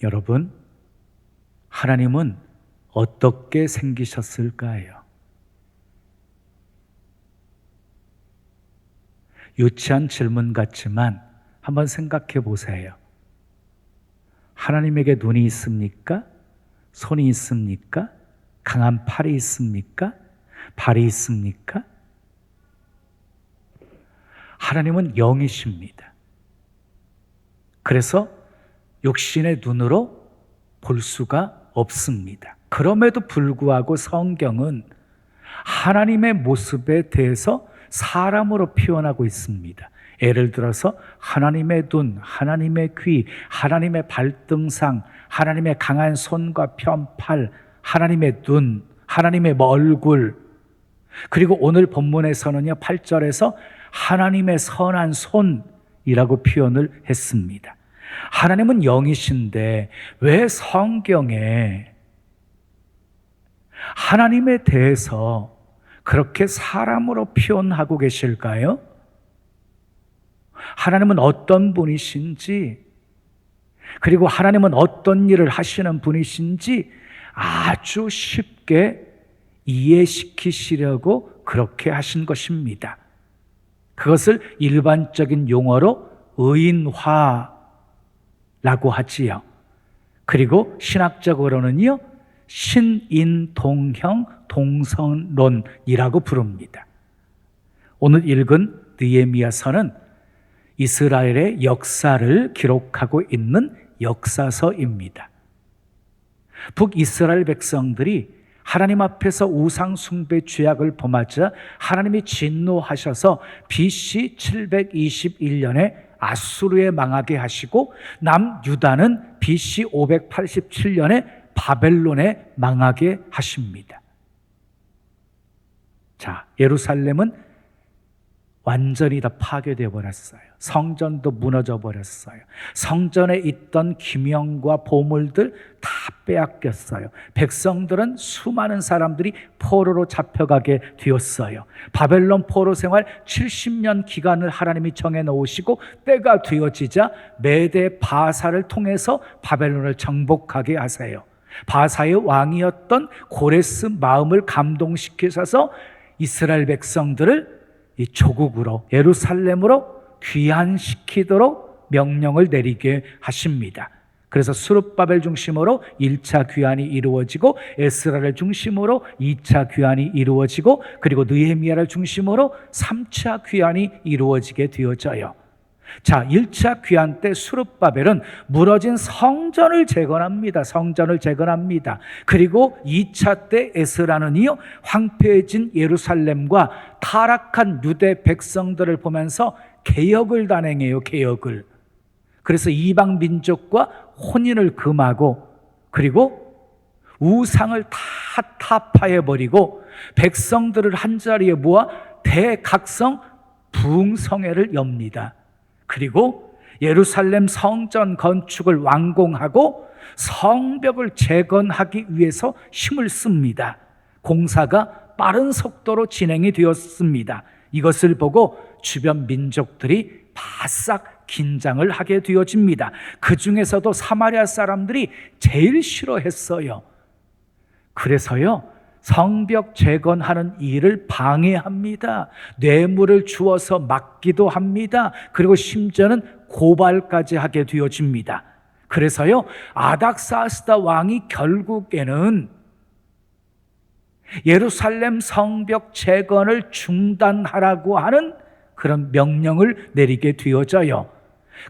여러분, 하나님은 어떻게 생기셨을까요? 유치한 질문 같지만 한번 생각해 보세요. 하나님에게 눈이 있습니까? 손이 있습니까? 강한 팔이 있습니까? 발이 있습니까? 하나님은 영이십니다. 그래서 육신의 눈으로 볼 수가 없습니다. 그럼에도 불구하고 성경은 하나님의 모습에 대해서 사람으로 표현하고 있습니다. 예를 들어서 하나님의 눈, 하나님의 귀, 하나님의 발등상, 하나님의 강한 손과 편팔, 하나님의 눈, 하나님의 얼굴, 그리고 오늘 본문에서는요 8절에서 하나님의 선한 손이라고 표현을 했습니다. 하나님은 영이신데 왜 성경에 하나님에 대해서 그렇게 사람으로 표현하고 계실까요? 하나님은 어떤 분이신지, 그리고 하나님은 어떤 일을 하시는 분이신지 아주 쉽게 이해시키시려고 그렇게 하신 것입니다. 그것을 일반적인 용어로 의인화라고 하지요. 그리고 신학적으로는요 신인동형 동성론이라고 부릅니다. 오늘 읽은 느헤미야서는 이스라엘의 역사를 기록하고 있는 역사서입니다. 북이스라엘 백성들이 하나님 앞에서 우상 숭배 죄악을 범하자 하나님이 진노하셔서 BC 721년에 아수르에 망하게 하시고 남유다는 BC 587년에 바벨론에 망하게 하십니다. 자, 예루살렘은 완전히 다 파괴되어 버렸어요. 성전도 무너져 버렸어요. 성전에 있던 기명과 보물들 다 빼앗겼어요. 백성들은 수많은 사람들이 포로로 잡혀가게 되었어요. 바벨론 포로 생활 70년 기간을 하나님이 정해 놓으시고 때가 되어지자 메대 바사를 통해서 바벨론을 정복하게 하세요. 바사의 왕이었던 고레스 마음을 감동시키셔서 이스라엘 백성들을 이 조국으로 예루살렘으로 귀환시키도록 명령을 내리게 하십니다. 그래서 스룹바벨 중심으로 1차 귀환이 이루어지고 에스라를 중심으로 2차 귀환이 이루어지고 그리고 느헤미야를 중심으로 3차 귀환이 이루어지게 되어져요. 자, 1차 귀환 때 스룹바벨은 무너진 성전을 재건합니다. 성전을 재건합니다. 그리고 2차 때 에스라는요 황폐해진 예루살렘과 타락한 유대 백성들을 보면서 개혁을 단행해요. 개혁을. 그래서 이방 민족과 혼인을 금하고 그리고 우상을 다 타파해버리고 백성들을 한자리에 모아 대각성 부흥성회를 엽니다. 그리고 예루살렘 성전 건축을 완공하고 성벽을 재건하기 위해서 힘을 씁니다. 공사가 빠른 속도로 진행이 되었습니다. 이것을 보고 주변 민족들이 바싹 긴장을 하게 되어집니다. 그 중에서도 사마리아 사람들이 제일 싫어했어요. 그래서요 성벽 재건하는 일을 방해합니다. 뇌물을 주어서 막기도 합니다. 그리고 심지어는 고발까지 하게 되어집니다. 그래서요 아닥사스다 왕이 결국에는 예루살렘 성벽 재건을 중단하라고 하는 그런 명령을 내리게 되어져요.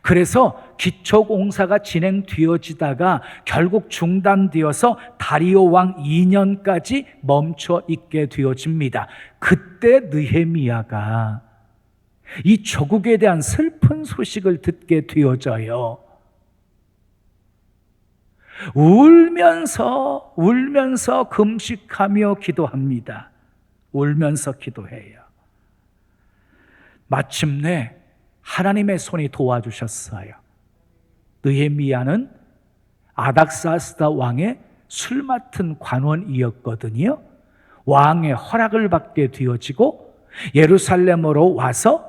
그래서 기초공사가 진행되어지다가 결국 중단되어서 다리오 왕 2년까지 멈춰 있게 되어집니다. 그때 느헤미야가 이 조국에 대한 슬픈 소식을 듣게 되어져요. 울면서 금식하며 기도합니다. 울면서 기도해요. 마침내 하나님의 손이 도와주셨어요. 느헤미야는 아닥사스다 왕의 술 맡은 관원이었거든요. 왕의 허락을 받게 되어지고 예루살렘으로 와서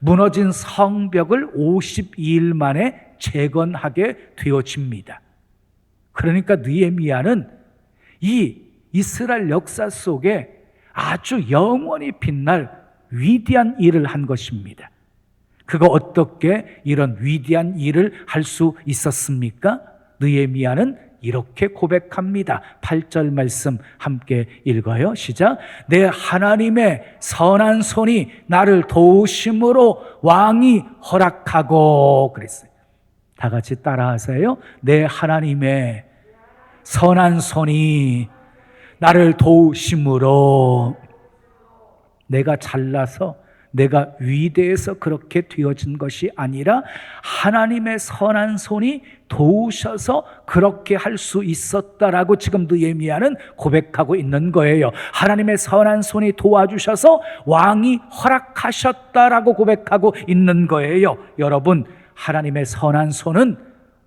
무너진 성벽을 52일 만에 재건하게 되어집니다. 그러니까 느헤미야는 이 이스라엘 역사 속에 아주 영원히 빛날 위대한 일을 한 것입니다. 그가 어떻게 이런 위대한 일을 할 수 있었습니까? 느헤미야는 이렇게 고백합니다. 8절 말씀 함께 읽어요. 시작. 내 하나님의 선한 손이 나를 도우심으로 왕이 허락하고, 그랬어요. 다 같이 따라하세요. 내 하나님의 선한 손이 나를 도우심으로, 내가 잘나서 내가 위대해서 그렇게 되어진 것이 아니라 하나님의 선한 손이 도우셔서 그렇게 할 수 있었다라고 지금 느헤미야는 고백하고 있는 거예요. 하나님의 선한 손이 도와주셔서 왕이 허락하셨다라고 고백하고 있는 거예요. 여러분, 하나님의 선한 손은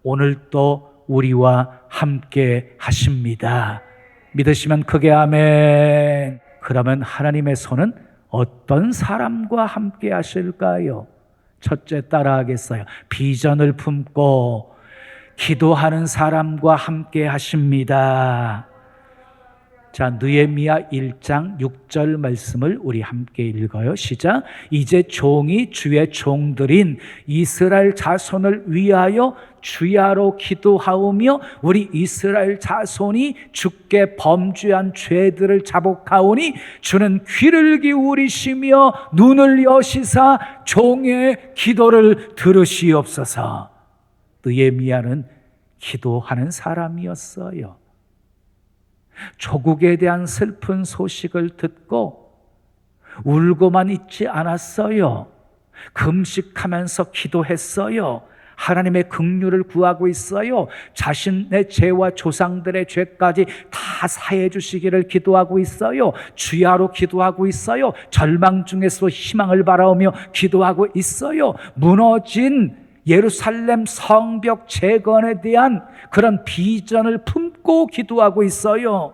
오늘도 우리와 함께 하십니다. 믿으시면 크게 아멘. 그러면 하나님의 손은 어떤 사람과 함께 하실까요? 첫째 따라하겠어요. 비전을 품고 기도하는 사람과 함께 하십니다. 자, 느헤미야 1장 6절 말씀을 우리 함께 읽어요. 시작. 이제 종이 주의 종들인 이스라엘 자손을 위하여 주야로 기도하오며 우리 이스라엘 자손이 주께 범죄한 죄들을 자복하오니 주는 귀를 기울이시며 눈을 여시사 종의 기도를 들으시옵소서. 느헤미야는 기도하는 사람이었어요. 조국에 대한 슬픈 소식을 듣고 울고만 있지 않았어요. 금식하면서 기도했어요. 하나님의 긍휼을 구하고 있어요. 자신의 죄와 조상들의 죄까지 다 사해 주시기를 기도하고 있어요. 주야로 기도하고 있어요. 절망 중에서 희망을 바라오며 기도하고 있어요. 무너진 예루살렘 성벽 재건에 대한 그런 비전을 품고 기도하고 있어요.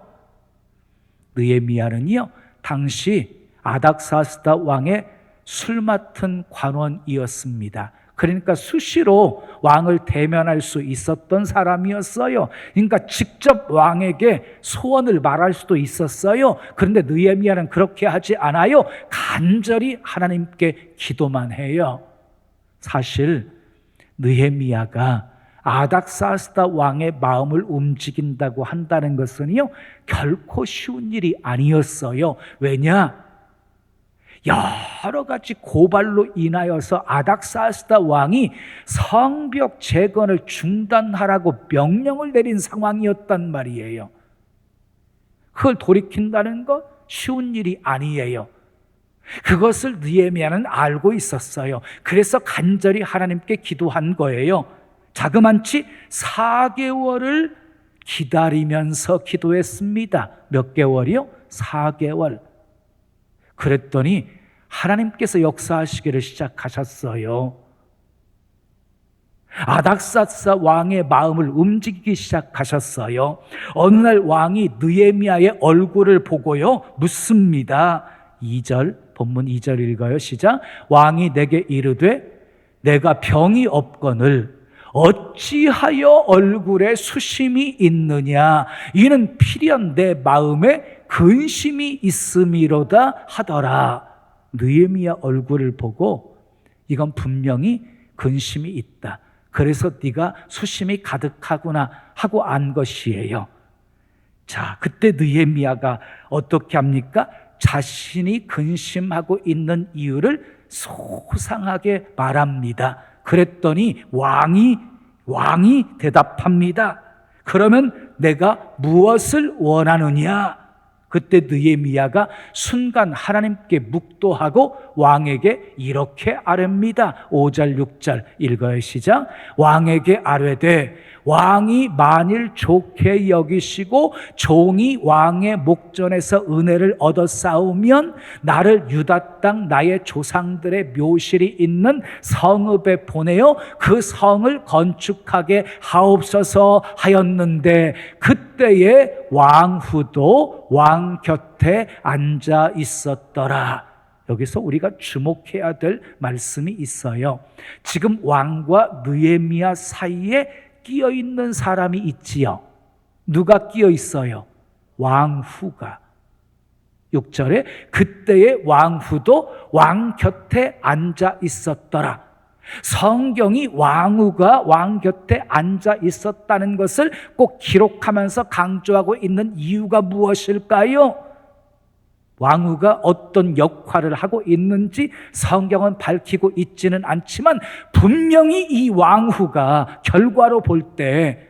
느헤미야는요, 당시 아닥사스다 왕의 술 맡은 관원이었습니다. 그러니까 수시로 왕을 대면할 수 있었던 사람이었어요. 그러니까 직접 왕에게 소원을 말할 수도 있었어요. 그런데 느헤미야는 그렇게 하지 않아요. 간절히 하나님께 기도만 해요. 사실 느헤미야가 아닥사스다 왕의 마음을 움직인다고 한다는 것은요, 결코 쉬운 일이 아니었어요. 왜냐? 여러 가지 고발로 인하여서 아닥사스다 왕이 성벽 재건을 중단하라고 명령을 내린 상황이었단 말이에요. 그걸 돌이킨다는 것 쉬운 일이 아니에요. 그것을 느헤미야는 알고 있었어요. 그래서 간절히 하나님께 기도한 거예요. 자그만치 4개월을 기다리면서 기도했습니다. 몇 개월이요? 4개월. 그랬더니 하나님께서 역사하시기를 시작하셨어요. 아닥사스다 왕의 마음을 움직이기 시작하셨어요. 어느 날 왕이 느헤미야의 얼굴을 보고요, 묻습니다. 2절, 본문 2절 읽어요. 시작. 왕이 내게 이르되 내가 병이 없거늘 어찌하여 얼굴에 수심이 있느냐? 이는 필연 내 마음에 근심이 있음이로다 하더라. 느헤미야 얼굴을 보고 이건 분명히 근심이 있다. 그래서 네가 수심이 가득하구나 하고 안 것이에요. 자, 그때 느헤미야가 어떻게 합니까? 자신이 근심하고 있는 이유를 소상하게 말합니다. 그랬더니 왕이 대답합니다. 그러면 내가 무엇을 원하느냐? 그때 느헤미야가 순간 하나님께 묵도하고 왕에게 이렇게 아뢰입니다. 5절 6절 읽어요. 시작. 왕에게 아뢰되 왕이 만일 좋게 여기시고 종이 왕의 목전에서 은혜를 얻어 싸우면 나를 유다 땅 나의 조상들의 묘실이 있는 성읍에 보내어 그 성을 건축하게 하옵소서 하였는데 그때에 왕후도 왕 곁에 앉아 있었더라. 여기서 우리가 주목해야 될 말씀이 있어요. 지금 왕과 느헤미야 사이에 끼어 있는 사람이 있지요. 누가 끼어 있어요? 왕후가. 6절에 그때의 왕후도 왕 곁에 앉아 있었더라. 성경이 왕후가 왕 곁에 앉아 있었다는 것을 꼭 기록하면서 강조하고 있는 이유가 무엇일까요? 왕후가 어떤 역할을 하고 있는지 성경은 밝히고 있지는 않지만 분명히 이 왕후가 결과로 볼 때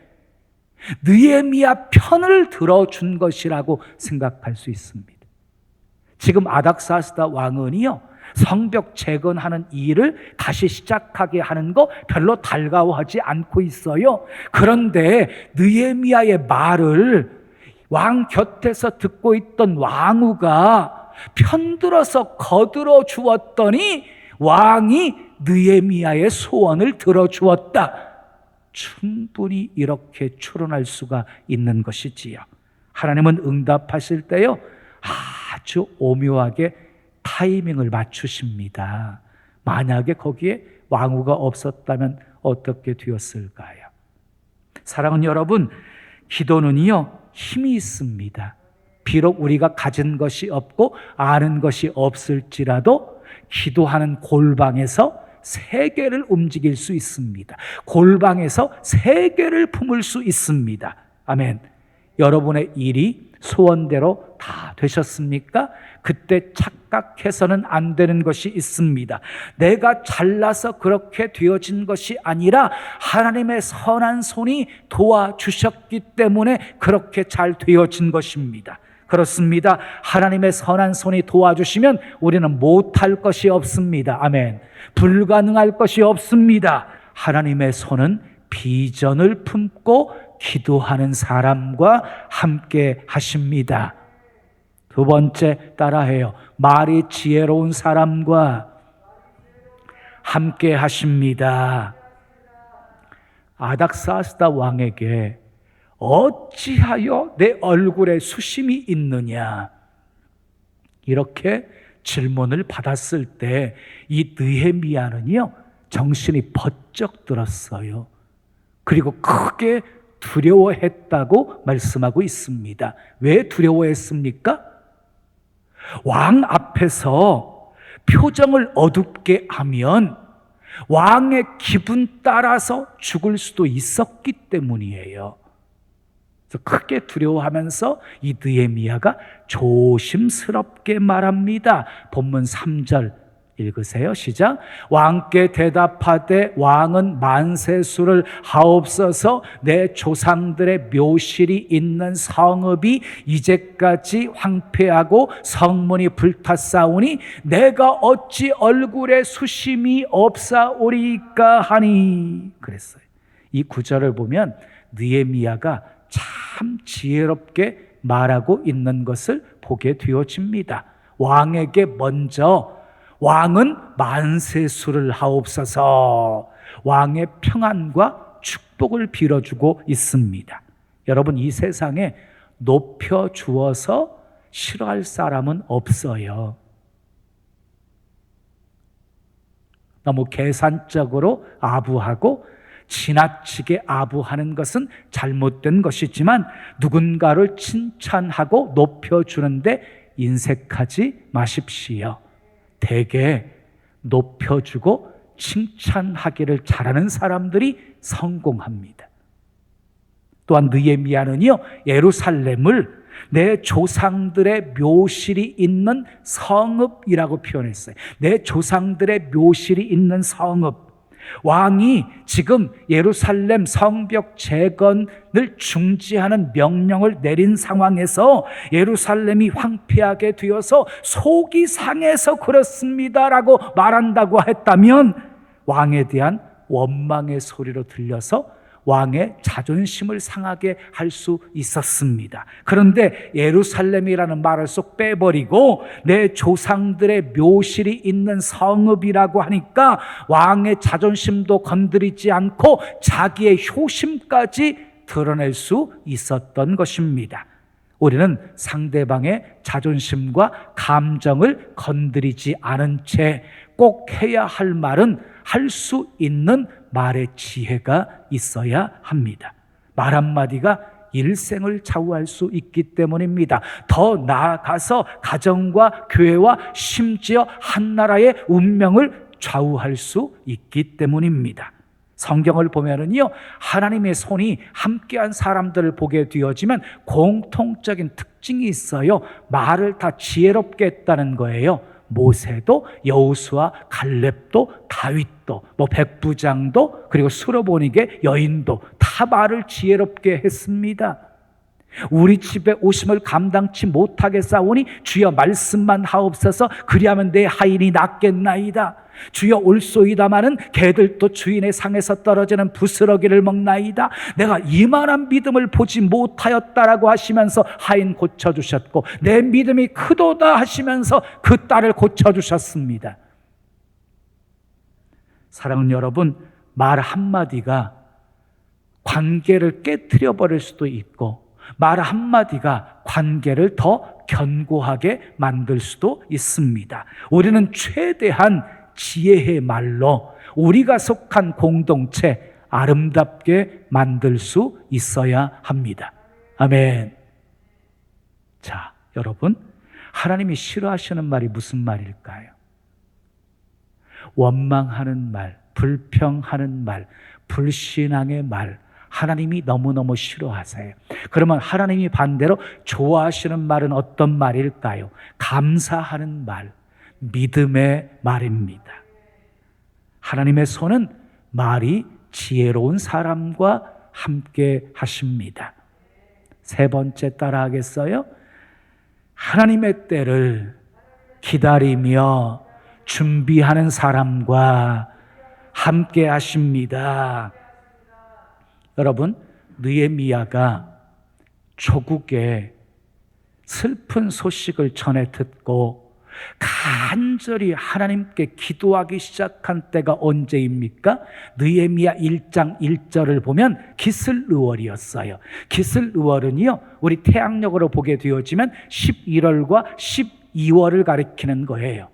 느헤미야 편을 들어준 것이라고 생각할 수 있습니다. 지금 아닥사스다 왕은요, 성벽 재건하는 일을 다시 시작하게 하는 거 별로 달가워하지 않고 있어요. 그런데 느헤미야의 말을 왕 곁에서 듣고 있던 왕후가 편들어서 거들어 주었더니 왕이 느헤미야의 소원을 들어주었다. 충분히 이렇게 추론할 수가 있는 것이지요. 하나님은 응답하실 때요, 아주 오묘하게 타이밍을 맞추십니다. 만약에 거기에 왕후가 없었다면 어떻게 되었을까요? 사랑하는 여러분, 기도는요, 힘이 있습니다. 비록 우리가 가진 것이 없고 아는 것이 없을지라도 기도하는 골방에서 세계를 움직일 수 있습니다. 골방에서 세계를 품을 수 있습니다. 아멘. 여러분의 일이 소원대로 다 되셨습니까? 그때 착각해서는 안 되는 것이 있습니다. 내가 잘나서 그렇게 되어진 것이 아니라 하나님의 선한 손이 도와주셨기 때문에 그렇게 잘 되어진 것입니다. 그렇습니다. 하나님의 선한 손이 도와주시면 우리는 못할 것이 없습니다. 아멘. 불가능할 것이 없습니다. 하나님의 손은 비전을 품고 기도하는 사람과 함께 하십니다. 두 번째 따라해요. 말이 지혜로운 사람과 함께 하십니다. 아닥사스다 왕에게 어찌하여 내 얼굴에 수심이 있느냐, 이렇게 질문을 받았을 때 이 느헤미야는요, 정신이 번쩍 들었어요. 그리고 크게 두려워했다고 말씀하고 있습니다. 왜 두려워했습니까? 왕 앞에서 표정을 어둡게 하면 왕의 기분 따라서 죽을 수도 있었기 때문이에요. 그래서 크게 두려워하면서 이 느헤미야가 조심스럽게 말합니다. 본문 3절 읽으세요. 시작. 왕께 대답하되 왕은 만세수를 하옵소서. 내 조상들의 묘실이 있는 성읍이 이제까지 황폐하고 성문이 불탔사오니 내가 어찌 얼굴에 수심이 없사오리까 하니. 그랬어요. 이 구절을 보면 느헤미야가 참 지혜롭게 말하고 있는 것을 보게 되어집니다. 왕에게 먼저 왕은 만세수를 하옵소서, 왕의 평안과 축복을 빌어주고 있습니다. 여러분, 이 세상에 높여주어서 싫어할 사람은 없어요. 너무 계산적으로 아부하고 지나치게 아부하는 것은 잘못된 것이지만 누군가를 칭찬하고 높여주는데 인색하지 마십시오. 대개 높여주고 칭찬하기를 잘하는 사람들이 성공합니다. 또한 느헤미야는요, 예루살렘을 내 조상들의 묘실이 있는 성읍이라고 표현했어요. 내 조상들의 묘실이 있는 성읍. 왕이 지금 예루살렘 성벽 재건을 중지하는 명령을 내린 상황에서 예루살렘이 황폐하게 되어서 속이 상해서 그렇습니다라고 말한다고 했다면 왕에 대한 원망의 소리로 들려서 왕의 자존심을 상하게 할 수 있었습니다. 그런데 예루살렘이라는 말을 쏙 빼버리고 내 조상들의 묘실이 있는 성읍이라고 하니까 왕의 자존심도 건드리지 않고 자기의 효심까지 드러낼 수 있었던 것입니다. 우리는 상대방의 자존심과 감정을 건드리지 않은 채 꼭 해야 할 말은 할 수 있는 말의 지혜가 있어야 합니다. 말 한마디가 일생을 좌우할 수 있기 때문입니다. 더 나아가서 가정과 교회와 심지어 한 나라의 운명을 좌우할 수 있기 때문입니다. 성경을 보면은요, 하나님의 손이 함께한 사람들을 보게 되어지면 공통적인 특징이 있어요. 말을 다 지혜롭게 했다는 거예요. 모세도, 여호수아, 갈렙도, 다윗도, 백부장도, 그리고 수로보니게 여인도 다 말을 지혜롭게 했습니다. 우리 집에 오심을 감당치 못하게 싸우니 주여 말씀만 하옵소서. 그리하면 내 하인이 낫겠나이다. 주여 올소이다마는 개들도 주인의 상에서 떨어지는 부스러기를 먹나이다. 내가 이만한 믿음을 보지 못하였다라고 하시면서 하인 고쳐주셨고, 내 믿음이 크도다 하시면서 그 딸을 고쳐주셨습니다. 사랑하는 여러분, 말 한마디가 관계를 깨트려 버릴 수도 있고, 말 한마디가 관계를 더 견고하게 만들 수도 있습니다. 우리는 최대한 지혜의 말로 우리가 속한 공동체 아름답게 만들 수 있어야 합니다. 아멘. 자, 여러분, 하나님이 싫어하시는 말이 무슨 말일까요? 원망하는 말, 불평하는 말, 불신앙의 말, 하나님이 너무너무 싫어하세요. 그러면 하나님이 반대로 좋아하시는 말은 어떤 말일까요? 감사하는 말, 믿음의 말입니다. 하나님의 손은 말이 지혜로운 사람과 함께 하십니다. 세 번째 따라하겠어요? 하나님의 때를 기다리며 준비하는 사람과 함께 하십니다. 여러분, 느헤미야가 조국에 슬픈 소식을 전해 듣고 간절히 하나님께 기도하기 시작한 때가 언제입니까? 느헤미야 1장 1절을 보면 기슬르월이었어요. 기슬르월은요, 우리 태양력으로 보게 되어지면 11월과 12월을 가리키는 거예요.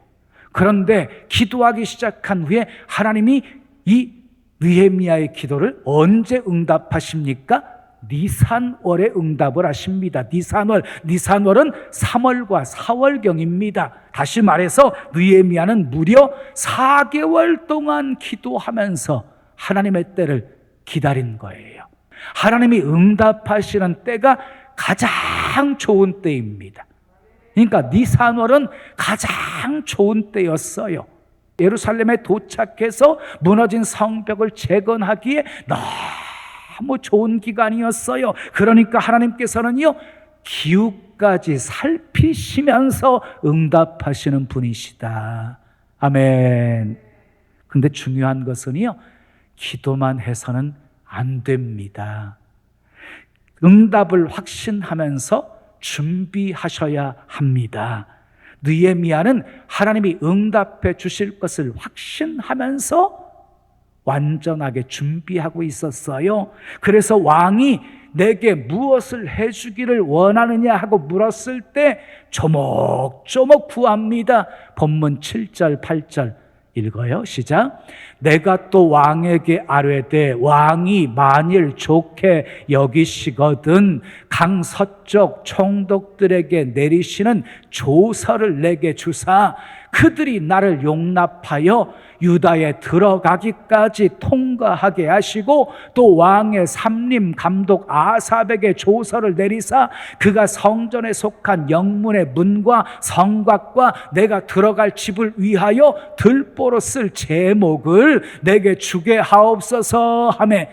그런데 기도하기 시작한 후에 하나님이 이 느헤미야의 기도를 언제 응답하십니까? 니산월에 응답을 하십니다. 니산월은 3월과 4월경입니다. 다시 말해서 느헤미야는 무려 4개월 동안 기도하면서 하나님의 때를 기다린 거예요. 하나님이 응답하시는 때가 가장 좋은 때입니다. 그러니까 니산월은 가장 좋은 때였어요. 예루살렘에 도착해서 무너진 성벽을 재건하기에 너무 좋은 기간이었어요. 그러니까 하나님께서는요, 기후까지 살피시면서 응답하시는 분이시다. 아멘. 근데 중요한 것은요, 기도만 해서는 안 됩니다. 응답을 확신하면서 준비하셔야 합니다. 느헤미야는 하나님이 응답해 주실 것을 확신하면서 완전하게 준비하고 있었어요. 그래서 왕이 내게 무엇을 해주기를 원하느냐 하고 물었을 때 조목조목 구합니다. 본문 7절 8절 읽어요. 시작. 내가 또 왕에게 아뢰되 왕이 만일 좋게 여기시거든 강 서쪽 총독들에게 내리시는 조서를 내게 주사 그들이 나를 용납하여 유다에 들어가기까지 통과하게 하시고 또 왕의 삼림 감독 아삽에게 조서를 내리사 그가 성전에 속한 영문의 문과 성곽과 내가 들어갈 집을 위하여 들보로 쓸 제목을 내게 주게 하옵소서 하매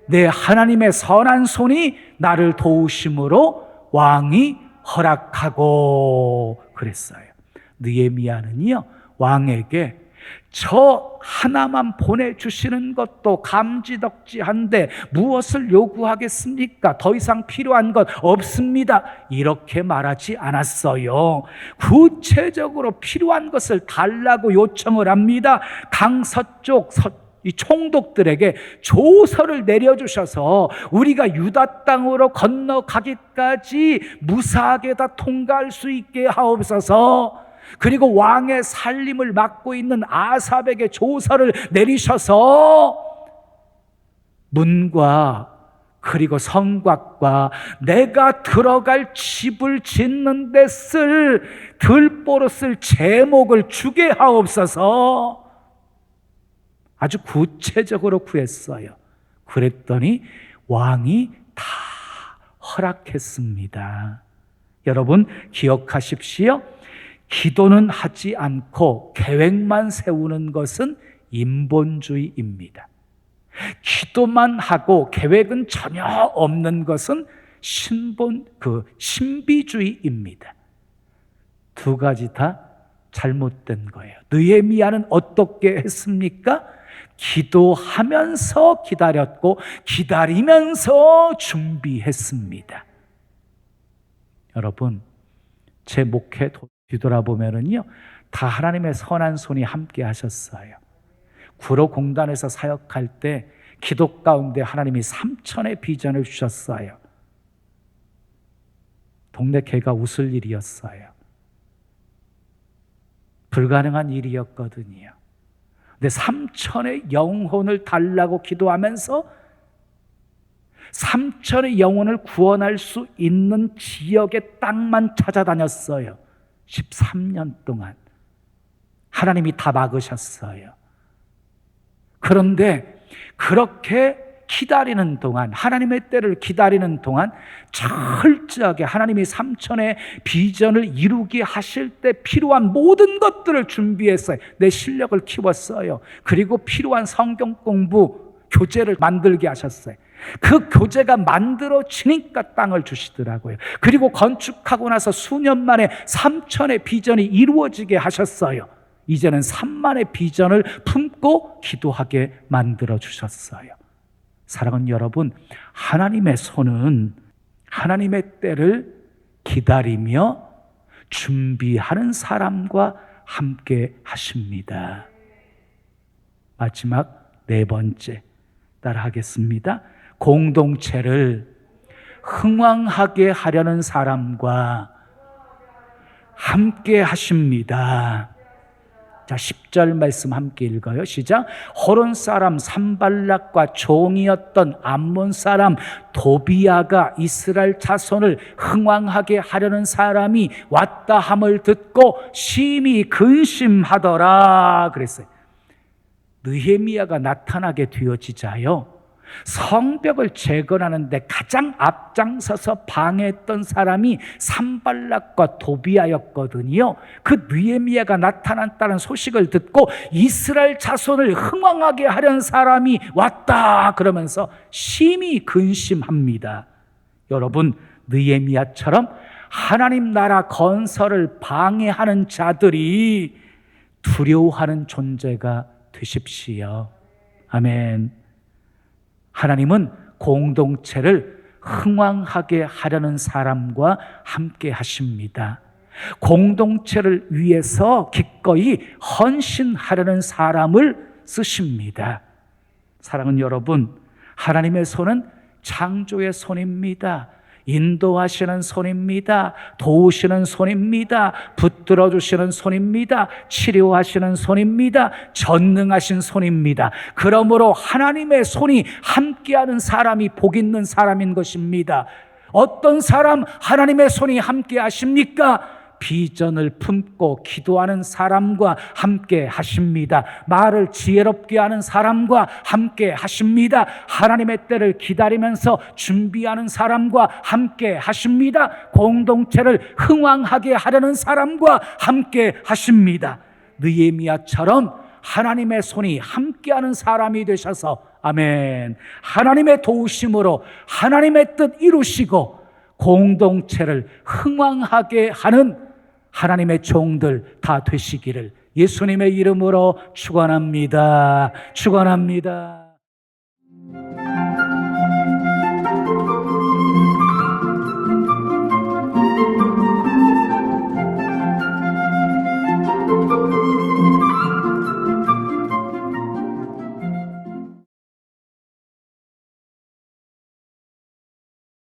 내 하나님의 선한 손이 나를 도우심으로 왕이 허락하고 그랬어요. 느헤미야는요, 왕에게 저 하나만 보내주시는 것도 감지덕지한데 무엇을 요구하겠습니까? 더 이상 필요한 것 없습니다. 이렇게 말하지 않았어요. 구체적으로 필요한 것을 달라고 요청을 합니다. 강서쪽 이 총독들에게 조서를 내려주셔서 우리가 유다 땅으로 건너가기까지 무사하게 다 통과할 수 있게 하옵소서. 그리고 왕의 살림을 맡고 있는 아삽에게 조서를 내리셔서 문과 그리고 성곽과 내가 들어갈 집을 짓는 데 쓸 들보로 쓸 제목을 주게 하옵소서. 아주 구체적으로 구했어요. 그랬더니 왕이 다 허락했습니다. 여러분 기억하십시오. 기도는 하지 않고 계획만 세우는 것은 인본주의입니다. 기도만 하고 계획은 전혀 없는 것은 신비주의입니다. 두 가지 다 잘못된 거예요. 느헤미야는 어떻게 했습니까? 기도하면서 기다렸고 기다리면서 준비했습니다. 여러분, 제 목회 뒤돌아보면은요, 다 하나님의 선한 손이 함께 하셨어요. 구로공단에서 사역할 때 기도 가운데 하나님이 3,000의 비전을 주셨어요. 동네 개가 웃을 일이었어요. 불가능한 일이었거든요. 근데 3,000의 영혼을 달라고 기도하면서 3,000의 영혼을 구원할 수 있는 지역의 땅만 찾아다녔어요. 13년 동안. 하나님이 다 막으셨어요. 그런데 그렇게 기다리는 동안, 하나님의 때를 기다리는 동안 철저하게 하나님이 3,000의 비전을 이루게 하실 때 필요한 모든 것들을 준비했어요. 내 실력을 키웠어요. 그리고 필요한 성경 공부, 교재를 만들게 하셨어요. 그 교재가 만들어지니까 땅을 주시더라고요. 그리고 건축하고 나서 수년 만에 3,000의 비전이 이루어지게 하셨어요. 이제는 3만의 비전을 품고 기도하게 만들어 주셨어요. 사랑하는 여러분, 하나님의 손은 하나님의 때를 기다리며 준비하는 사람과 함께 하십니다. 마지막 네 번째 따라하겠습니다. 공동체를 흥왕하게 하려는 사람과 함께 하십니다. 자, 10절 말씀 함께 읽어요. 시작. 호론 사람 산발락과 종이었던 암몬 사람 도비아가 이스라엘 자손을 흥왕하게 하려는 사람이 왔다 함을 듣고 심히 근심하더라 그랬어요. 느헤미야가 나타나게 되어지자요, 성벽을 재건하는데 가장 앞장서서 방해했던 사람이 산발락과 도비아였거든요. 그 느헤미야가 나타났다는 소식을 듣고 이스라엘 자손을 흥왕하게 하려는 사람이 왔다 그러면서 심히 근심합니다. 여러분, 느헤미야처럼 하나님 나라 건설을 방해하는 자들이 두려워하는 존재가 되십시오. 아멘. 하나님은 공동체를 흥왕하게 하려는 사람과 함께 하십니다. 공동체를 위해서 기꺼이 헌신하려는 사람을 쓰십니다. 사랑하는 여러분, 하나님의 손은 창조의 손입니다. 인도하시는 손입니다. 도우시는 손입니다. 붙들어 주시는 손입니다. 치료하시는 손입니다. 전능하신 손입니다. 그러므로 하나님의 손이 함께하는 사람이 복 있는 사람인 것입니다. 어떤 사람 하나님의 손이 함께 하십니까? 비전을 품고 기도하는 사람과 함께 하십니다. 말을 지혜롭게 하는 사람과 함께 하십니다. 하나님의 때를 기다리면서 준비하는 사람과 함께 하십니다. 공동체를 흥왕하게 하려는 사람과 함께 하십니다. 느헤미야처럼 하나님의 손이 함께하는 사람이 되셔서, 아멘, 하나님의 도우심으로 하나님의 뜻 이루시고 공동체를 흥왕하게 하는 하나님의 종들 다 되시기를 예수님의 이름으로 축원합니다. 축원합니다.